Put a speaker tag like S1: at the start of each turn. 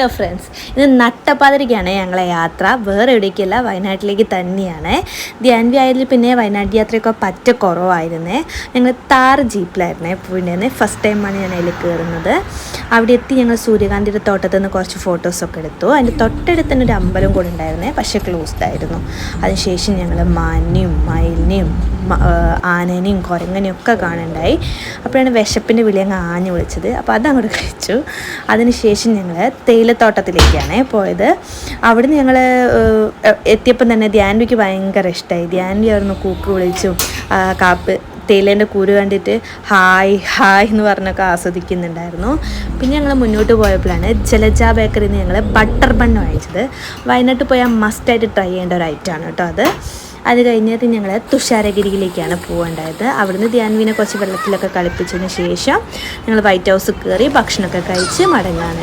S1: Hello friends, ഇത് നട്ടപ്പാതിരിക്കാണ് ഞങ്ങളെ യാത്ര. വേറെ എവിടേക്കല്ല, വയനാട്ടിലേക്ക് തന്നെയാണ്. ധ്യാൻവി ആയതിൽ പിന്നെ വയനാട് യാത്രയൊക്കെ പറ്റ കുറവായിരുന്നേ. ഞങ്ങൾ താർ ജീപ്പിലായിരുന്നേ പോയിരുന്നേ. ഫസ്റ്റ് ടൈമാണ് ഞാൻ അതിൽ കയറുന്നത്. അവിടെ എത്തി ഞങ്ങൾ സൂര്യകാന്തിയുടെ തോട്ടത്തിൽ നിന്ന് കുറച്ച് ഫോട്ടോസൊക്കെ എടുത്തു. അതിൻ്റെ തൊട്ടടുത്ത് തന്നെ ഒരു അമ്പലം കൂടെ ഉണ്ടായിരുന്നേ, പക്ഷേ ക്ലോസ്ഡ് ആയിരുന്നു. അതിനുശേഷം ഞങ്ങൾ മാനിനെയും മയിലിനെയും ആനേനെയും കുരങ്ങനെയും ഒക്കെ കാണുന്നുണ്ടായി. അപ്പോഴാണ് വിശപ്പിൻ്റെ വിളി അങ്ങ് ആഞ്ഞു വിളിച്ചത്. അപ്പോൾ അതങ്ങോട്ട് കഴിച്ചു. അതിനുശേഷം ഞങ്ങൾ തേയിലത്തോട്ടത്തിലേക്കാണ് പോയത്. അവിടുന്ന് ഞങ്ങൾ എത്തിയപ്പം തന്നെ ധ്യാൻവിക്ക് ഭയങ്കര ഇഷ്ടമായി. ധ്യാൻവി അവിടുന്ന് കൂക്ക് വിളിച്ചു കാപ്പ് തേയിലേൻ്റെ കൂര് കണ്ടിട്ട് ഹായ് ഹായ് എന്ന് പറഞ്ഞൊക്കെ ആസ്വദിക്കുന്നുണ്ടായിരുന്നു. പിന്നെ ഞങ്ങൾ മുന്നോട്ട് പോയപ്പോഴാണ് ജലജ ബേക്കറിയിൽ നിന്ന് ഞങ്ങൾ ബട്ടർ ബണ്ണ് വാങ്ങിച്ചത്. വയനാട്ടിൽ പോയാൽ മസ്റ്റായിട്ട് ട്രൈ ചെയ്യേണ്ട ഒരു ഐറ്റമാണ് കേട്ടോ അത്. അത് കഴിഞ്ഞിട്ട് ഞങ്ങൾ തുഷാരഗിരിയിലേക്കാണ് പോകേണ്ടത്. അവിടുന്ന് ധ്യാൻവിനെ കുറച്ച് വെള്ളത്തിലൊക്കെ കളിപ്പിച്ചതിന് ശേഷം ഞങ്ങൾ വൈറ്റ് ഹൗസ് കയറി ഭക്ഷണമൊക്കെ കഴിച്ച് മടങ്ങാണ്.